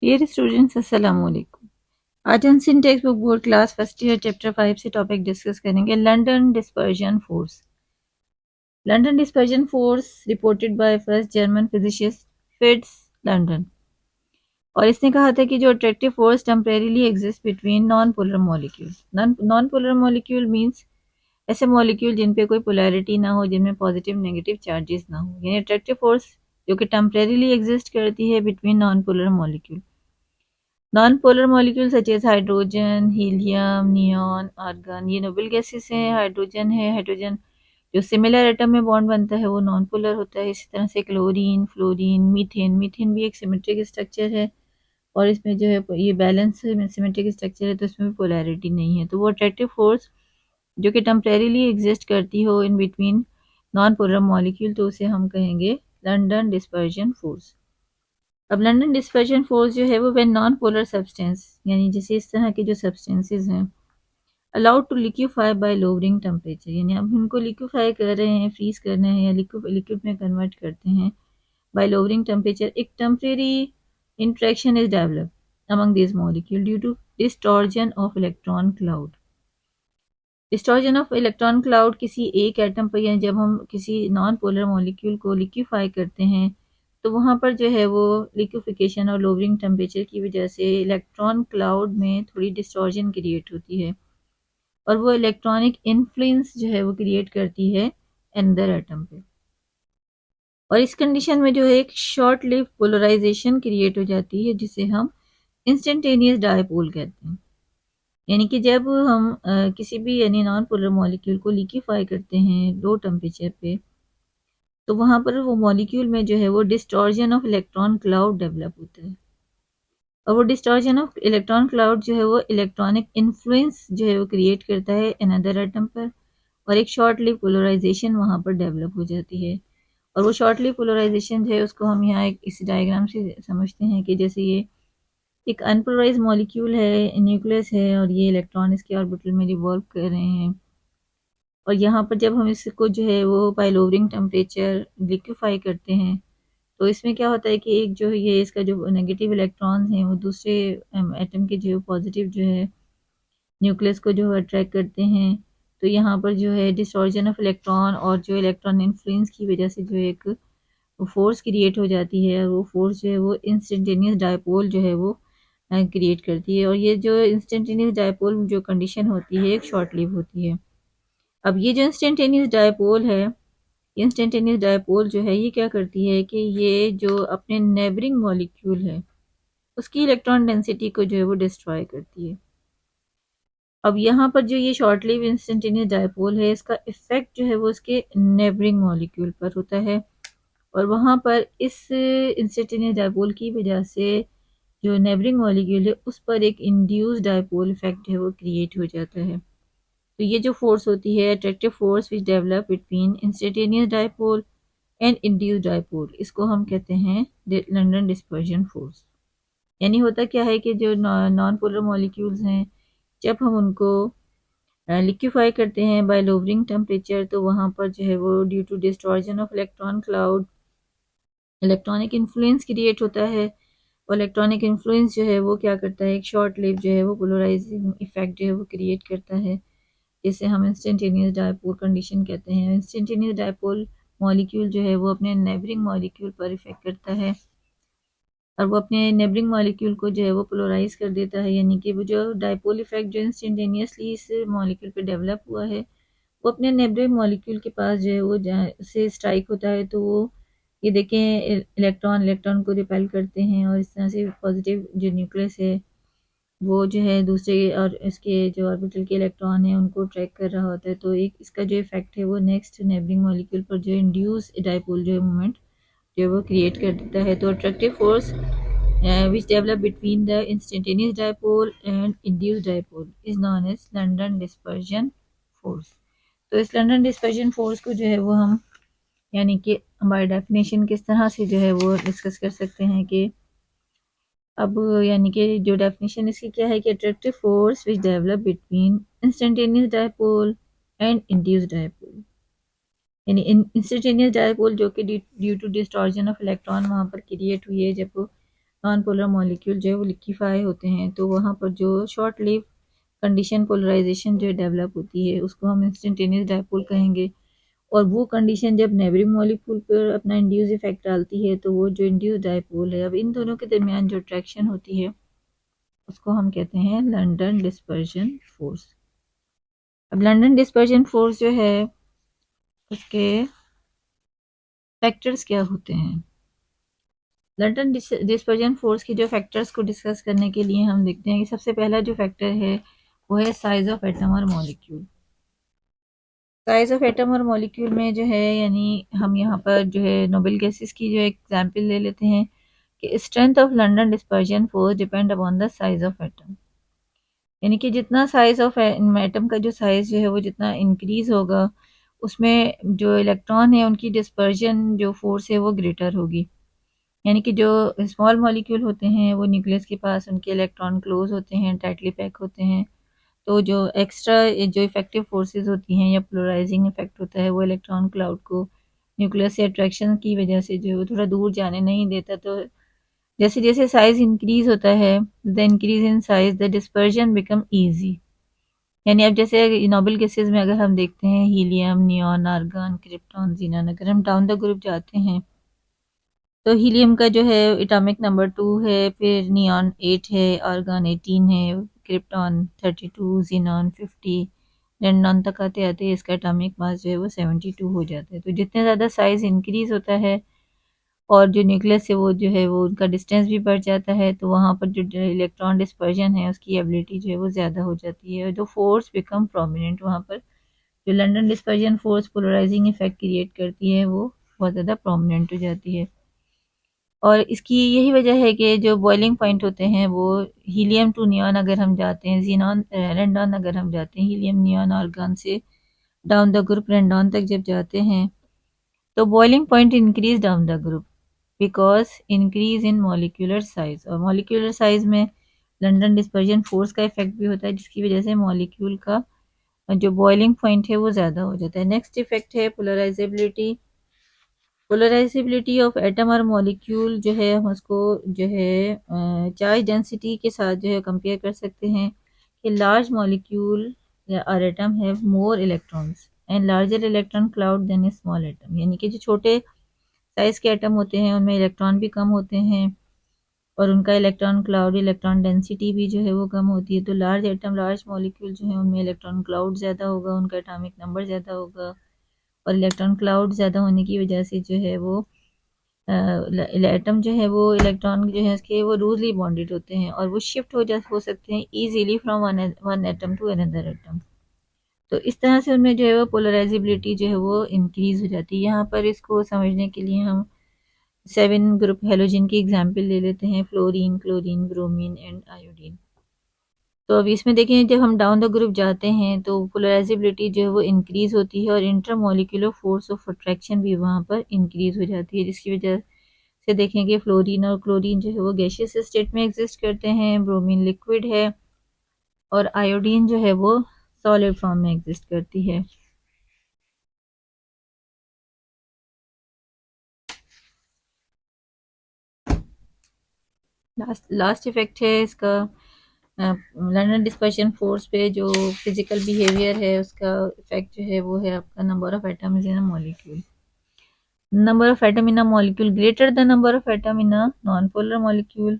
Dear students अस्सलाम वालेकुम। आज हम Sindh text book board class first year chapter 5 से टॉपिक डिस्कस करेंगे London dispersion force. London dispersion force reported by first German physicist Fritz London, और इसने कहा था कि जो attractive force temporarily exist between non polar molecules. Non polar molecule means ऐसे molecule जिन पे कोई पोलैरिटी ना हो, जिनमें पॉजिटिव नेगेटिव चार्जेस ना हो, यानी अट्रैक्टिव फोर्स जो कि टेम्परेरीली एग्जिस्ट करती है between non polar molecule. Non polar molecule such as hydrogen, helium, neon, argon, ये नोबल गैसेस हैं। हाइड्रोजन है, हाइड्रोजन जो सिमिलर एटम में बॉन्ड बनता है वो नॉन पोलर होता है। इसी तरह से क्लोरीन, फ्लोरीन, मीथेन, मीथेन भी एक सिमेट्रिक स्ट्रक्चर है और इसमें जो है ये बैलेंस सिमेट्रिक स्ट्रक्चर है, तो इसमें भी पोलैरिटी नहीं है। तो वो अट्रैक्टिव फोर्स जो कि टेम्परेरीली एग्जिस्ट करती हो in between non polar molecule, तो उसे हम कहेंगे लंदन डिस्पर्जन फोर्स। अब लंदन डिस्पर्जन फोर्स जो है वो व्हेन नॉन पोलर सब्सटेंस, यानी जैसे इस तरह के जो सब्सटेंसेस हैं allowed to liquefy by lowering temperature, यानी अब उनको लिक्विफाई कर रहे हैं, फ्रीज करना है या लिक्विड में कन्वर्ट करते हैं बाय लोअरिंग टेम्परेचर, एक temporary interaction is developed among this molecule due to distortion of electron cloud. Distortion of electron cloud किसी एक एटम पर, यानी जब हम किसी नॉन पोलर मॉलिक्यूल को लिक्विफाई करते हैं तो वहाँ पर जो है वो लिक्विफिकेशन और लोअरिंग टेम्परेचर की वजह से इलेक्ट्रॉन क्लाउड में थोड़ी डिस्टॉर्जन क्रिएट होती है और वो इलेक्ट्रॉनिक इन्फ्लुएंस जो है वो क्रिएट करती है अनदर एटम पे। और इस कंडीशन में जो है एक शॉर्ट लिव पोलराइजेशन क्रिएट हो जाती है जिसे हम इंस्टेंटेनियस डायपोल कहते हैं। यानी कि जब हम किसी भी यानी नॉन पोलर मॉलिक्यूल को लिक्विफाई करते हैं लो टेम्परेचर पे, तो वहाँ पर वो मॉलिक्यूल में जो है वो डिस्टॉर्जन ऑफ इलेक्ट्रॉन क्लाउड डेवलप होता है और वो डिस्टॉर्जन ऑफ इलेक्ट्रॉन क्लाउड जो है वो इलेक्ट्रॉनिक इन्फ्लुएंस जो है वो क्रिएट करता है अनदर एटम पर और एक शॉर्ट लिव पोलराइजेशन वहाँ पर डेवलप हो जाती है। और वो शॉर्ट लिव पोलराइजेशन जो है उसको हम यहाँ एक इस डायग्राम से समझते हैं कि जैसे ये एक अनपोलराइज मॉलिक्यूल है, न्यूक्लियस है और ये इलेक्ट्रॉन इसके ऑर्बिटल में रिवॉल्व कर रहे हैं और यहाँ पर जब हम इसको जो है वो बाय लोअरिंग टेम्परेचर लिक्विफाई करते हैं तो इसमें क्या होता है कि एक जो ये इसका जो नेगेटिव इलेक्ट्रॉन्स हैं वो दूसरे एटम के जो पॉजिटिव जो है न्यूक्लियस को जो अट्रैक्ट करते हैं। तो यहाँ पर जो है डिस्टॉर्जन ऑफ इलेक्ट्रॉन और जो इलेक्ट्रॉन इन्फ्लुएंस की वजह से जो एक फोर्स क्रिएट हो जाती है और वो फोर्स जो है वो इंस्टेंटेनियस डायपोल जो है वो क्रिएट करती है और ये जो इंस्टेंटेनियस डायपोल जो कंडीशन होती है एक शॉर्ट लिव होती है। अब ये जो इंस्टेंटेनियस डायपोल है, इंस्टेंटेनियस डायपोल जो है ये क्या करती है कि ये जो अपने नेबरिंग मॉलिक्यूल है उसकी इलेक्ट्रॉन डेंसिटी को जो है वो डिस्ट्रॉय करती है। अब यहाँ पर जो ये शॉर्ट लिव इंस्टेंटेनियस डायपोल है इसका इफेक्ट जो है वो उसके नेबरिंग मॉलिक्यूल पर होता है और वहाँ पर इस इंस्टेंटेनियस डायपोल की वजह से जो नेबरिंग मॉलिक्यूल है उस पर एक इंड्यूस डायपोल इफेक्ट है वो क्रिएट हो जाता है। तो ये जो फोर्स होती है attractive force which develop between instantaneous dipole and induce dipole, इसको हम कहते हैं लंदन डिस्पर्जन फोर्स। यानी होता क्या है कि जो नॉन पोलर मॉलिक्यूल्स हैं जब हम उनको लिक्विफाई करते हैं बाय लोअरिंग टेम्परेचर तो वहाँ पर जो है वो due to distortion of electron cloud electronic influence create होता है और इलेक्ट्रॉनिक इन्फ्लुएंस जो है वो क्या करता है एक शॉर्ट लिव जो है वो पोलराइजिंग इफेक्ट जो है वो क्रिएट करता है, जिसे हम इंस्टेंटेनियस डायपोल कंडीशन कहते हैं। इंस्टेंटेनियस डायपोल मॉलिक्यूल जो है वो अपने नेबरिंग मॉलिक्यूल पर इफेक्ट करता है और वो अपने नेबरिंग मॉलिक्यूल को जो है वो पोलराइज कर देता है, यानी कि वो जो डायपोल इफेक्ट जो इंस्टेंटेनियसली इस मॉलिक्यूल पे डेवलप हुआ है वो अपने नेबरिंग मॉलिक्यूल के पास जो है वो से स्ट्राइक होता है। तो वो ये देखें इलेक्ट्रॉन इलेक्ट्रॉन को रिपेल करते हैं और इस तरह से पॉजिटिव जो न्यूक्लियस है वो जो है दूसरे और इसके जो ऑर्बिटल के इलेक्ट्रॉन है उनको ट्रैक कर रहा होता है। तो एक इसका जो इफेक्ट है वो नेक्स्ट नेबरिंग मॉलिक्यूल पर जो इंड्यूस डायपोल जो है मोमेंट जो है वो क्रिएट कर देता है। तो attractive force which develop between the instantaneous dipole and induced dipole is known as London dispersion force। तो इस लंदन डिस्पर्जन फोर्स को जो है वो हम यानी कि बाय डेफिनेशन किस तरह से जो है वो डिस्कस कर सकते हैं कि अब यानी कि जो डेफिनेशन इसकी क्या है कि attractive force which develop between instantaneous dipole and induced dipole, यानी इंस्टेंटेनियस डायपोल जो कि due to distortion of electron वहाँ पर क्रिएट हुई है जब नॉन पोलर मॉलिक्यूल जो है वो लिक्विफाई होते हैं, तो वहाँ पर जो शॉर्ट लिव कंडीशन पोलराइजेशन जो डेवलप होती है उसको हम इंस्टेंटेनियस डायपोल कहेंगे। और वो कंडीशन जब नेबरिंग मॉलिक्यूल पर अपना इंड्यूस इफेक्ट डालती है तो वो जो इंड्यूस डायपोल है, अब इन दोनों के दरमियान जो अट्रैक्शन होती है उसको हम कहते हैं लंदन डिस्पर्जन फोर्स। अब लंदन डिस्पर्जन फोर्स जो है उसके फैक्टर्स क्या होते हैं। लंदन डिस्पर्जन फोर्स की जो फैक्टर्स को डिस्कस करने के लिए हम देखते हैं कि सबसे पहला जो फैक्टर है वो है साइज ऑफ एटम और मॉलिक्यूल। साइज ऑफ एटम और मॉलिक्यूल में जो है, यानी हम यहाँ पर जो है नोबेल गैसेस की जो एग्जांपल ले लेते हैं कि strength of London dispersion force depend upon the size of atom. यानी कि जितना साइज ऑफ एटम का जो साइज जो है वो जितना इंक्रीज होगा उसमें जो इलेक्ट्रॉन है उनकी डिस्पर्जन जो फोर्स है वो ग्रेटर होगी। यानी कि जो स्मॉल मॉलिक्यूल होते हैं वो न्यूक्लियस के पास उनके इलेक्ट्रॉन क्लोज होते हैं, टाइटली पैक होते हैं, तो जो एक्स्ट्रा जो इफेक्टिव फोर्सेस होती हैं या पोलराइजिंग इफेक्ट होता है वो इलेक्ट्रॉन क्लाउड को न्यूक्लियस से अट्रैक्शन की वजह से जो है वो थोड़ा दूर जाने नहीं देता। तो जैसे जैसे साइज इंक्रीज होता है, the increase in size the dispersion become easy. यानी अब जैसे नोबेल गैसेस में अगर हम देखते हैं हीलियम, नियॉन, आर्गन, क्रिप्टॉन, जीनन, अगर हम डाउन द ग्रुप जाते हैं तो हीलियम का जो है एटॉमिक नंबर 2 है, फिर नियॉन 8 है, आर्गन 18 है, क्रिप्टॉन 32, जीनॉन 50, रेडन तक आते आते इसका एटॉमिक मास जो है वो 72 हो जाता है। तो जितने ज़्यादा साइज इंक्रीज होता है और जो न्यूक्लियस है वो जो है वो उनका डिस्टेंस भी बढ़ जाता है, तो वहाँ पर जो इलेक्ट्रॉन डिस्पर्जन है उसकी एबिलिटी जो है वो ज़्यादा हो जाती है और जो फोर्स बिकम प्रोमिनेंट। वहाँ पर जो London dispersion force polarising effect create करती है वो बहुत ज़्यादा प्रोमिनेंट हो जाती है। और इसकी यही वजह है कि जो बॉइलिंग पॉइंट होते हैं वो हीलियम टू नियॉन अगर हम जाते हैं, जीनॉन रेंडॉन अगर हम जाते हैं, हीलियम नियॉन आर्गन से डाउन द ग्रुप रेंडॉन तक जब जाते हैं तो boiling point increase down the group because increase in molecular size. और मॉलिक्यूलर साइज में लंदन डिस्पर्जन फोर्स का इफेक्ट भी होता है जिसकी वजह से मॉलिक्यूल का जो बॉइलिंग पॉइंट है वो ज़्यादा हो जाता है। नेक्स्ट इफेक्ट है पोलराइजेबिलिटी। पोलराइजेबिलिटी ऑफ एटम और मॉलिक्यूल जो है हम उसको जो है चार्ज डेंसिटी के साथ जो है कंपेयर कर सकते हैं कि लार्ज मॉलिक्यूल या और atom have more electrons and larger electron cloud than a small atom. यानी कि जो छोटे साइज के एटम होते हैं उनमें इलेक्ट्रॉन भी कम होते हैं और उनका इलेक्ट्रॉन क्लाउड, इलेक्ट्रॉन डेंसिटी भी जो है वो कम होती है। तो लार्ज एटम, लार्ज मॉलिक्यूल जो है उनमें इलेक्ट्रॉन क्लाउड ज़्यादा होगा, उनका एटॉमिक नंबर ज़्यादा होगा और इलेक्ट्रॉन क्लाउड ज़्यादा होने की वजह से जो है वो एटम जो है वो इलेक्ट्रॉन जो है उसके वो लूजली बॉन्डेड होते हैं और वो शिफ्ट हो सकते हैं easily from one atom to another atom. तो इस तरह से उनमें जो है वो पोलराइजेबिलिटी जो है वो इंक्रीज हो जाती है। यहाँ पर इसको समझने के लिए हम 7 ग्रुप हेलोजन की एग्जाम्पल ले लेते हैं, fluorine, chlorine, bromine and iodine. तो अब इसमें देखें जब हम डाउन द ग्रुप जाते हैं तो पोलराइजेबिलिटी जो है वो इंक्रीज होती है और इंटरमोलिकुलर फोर्स ऑफ अट्रैक्शन भी वहाँ पर इंक्रीज हो जाती है, जिसकी वजह से देखेंगे फ्लोरीन और क्लोरीन जो है वो गैसियस स्टेट में एग्जिस्ट करते हैं, ब्रोमीन लिक्विड है और आयोडीन जो है वो सॉलिड फॉर्म में एग्जिस्ट करती है। लास्ट इफेक्ट है इसका लंदन डिस्पर्शन फोर्स पे जो फिजिकल बिहेवियर है उसका इफेक्ट जो है वो है आपका number of atoms in a molecule. Number of atom in a molecule greater the number of atom in a non-polar molecule,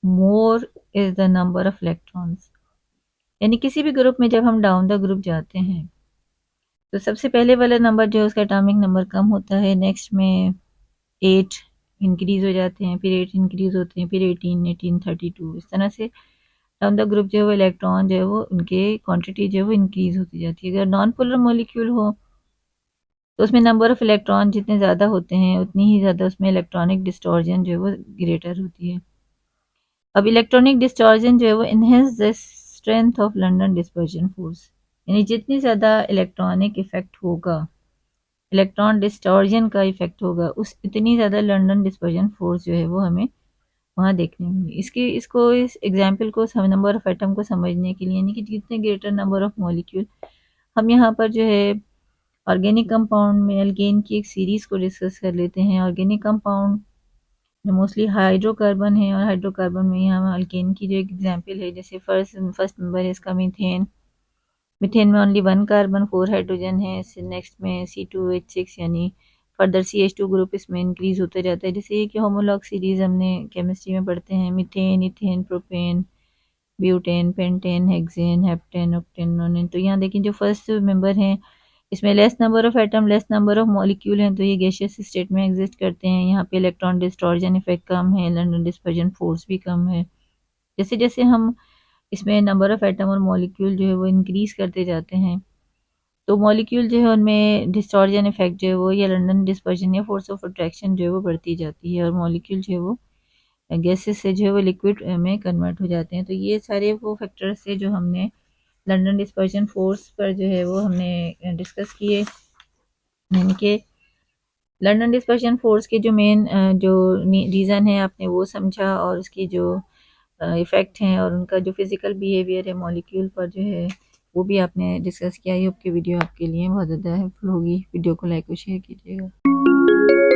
more is the number of electrons। यानी किसी भी ग्रुप में जब हम डाउन द ग्रुप जाते हैं तो सबसे पहले वाला नंबर जो है उसका एटॉमिक नंबर कम होता है, नेक्स्ट में 8 इंक्रीज हो जाते हैं, फिर 8 इंक्रीज होते हैं, फिर 18, 18, 32, इस तरह से डाउन द ग्रुप जो है वो इलेक्ट्रॉन जो है वो उनके क्वांटिटी जो है वो इंक्रीज होती जाती है। अगर नॉन पोलर मॉलिक्यूल हो तो उसमें नंबर ऑफ इलेक्ट्रॉन जितने ज़्यादा होते हैं उतनी ही ज़्यादा उसमें इलेक्ट्रॉनिक डिस्टॉर्जन जो है वो ग्रेटर होती है। अब इलेक्ट्रॉनिक डिस्टॉर्जन जो है वो enhance the strength of London dispersion force. यानी जितनी ज़्यादा इलेक्ट्रॉनिक इफेक्ट होगा, इलेक्ट्रॉन डिस्टॉर्जन का इफेक्ट होगा, उस इतनी ज़्यादा लंदन डिस्पर्जन फोर्स जो है वो हमें वहाँ देखने में मिली। इस एग्जाम्पल को नंबर ऑफ एटम को समझने के लिए, यानी कि जितने ग्रेटर नंबर ऑफ मॉलिक्यूल, हम यहाँ पर जो है ऑर्गेनिक कंपाउंड में एल्केन की एक सीरीज को डिस्कस कर लेते हैं। ऑर्गेनिक कंपाउंड जो मोस्टली हाइड्रोकार्बन है, और हाइड्रोकार्बन में यहाँ अल्केन की जो एग्जांपल है, जैसे फर्स्ट नंबर है इसका मीथेन। मीथेन में ओनली 1 कार्बन 4 हाइड्रोजन है। नेक्स्ट में C2H6 यानी फर्दर CH2 ग्रुप इसमें इंक्रीज होते जाता है। जैसे ये कि होमोलॉग सीरीज हमने केमिस्ट्री में पढ़ते हैं, methane, ethane, propane, butane, pentane, hexane, heptane, octane, नोनेन। तो यहाँ देखिए जो फर्स्ट मेंबर हैं इसमें less number of atom, less number of molecule हैं, तो ये गैसियस स्टेट में एग्जिस्ट करते हैं। यहाँ पे इलेक्ट्रॉन डिस्टॉर्शन इफेक्ट कम है, लंडन डिस्पर्जन फोर्स भी कम है। जैसे जैसे हम इसमें नंबर ऑफ एटम और मॉलिक्यूल जो है वो इंक्रीज करते जाते हैं, तो मॉलिक्यूल जो है उनमें डिस्टॉर्शन इफेक्ट जो है वो, या लंडन डिस्पर्जन या फोर्स ऑफ अट्रैक्शन जो है वो बढ़ती जाती है, और मॉलिक्यूल जो है वो गैसेस से जो है वो लिक्विड में कन्वर्ट हो जाते हैं। तो ये सारे वो फैक्टर्स है जो हमने लंडन डिस्पर्जन फोर्स पर जो है वो हमने डिस्कस किए। यानी कि लंदन डिस्पर्शन फोर्स के जो मेन जो रीज़न है आपने वो समझा, और उसकी जो इफ़ेक्ट हैं और उनका जो फिज़िकल बिहेवियर है मॉलिक्यूल पर जो है वो भी आपने डिस्कस किया। ये आपकी वीडियो आपके लिए बहुत ज़्यादा हेल्पफुल होगी। वीडियो को लाइक और शेयर कीजिएगा।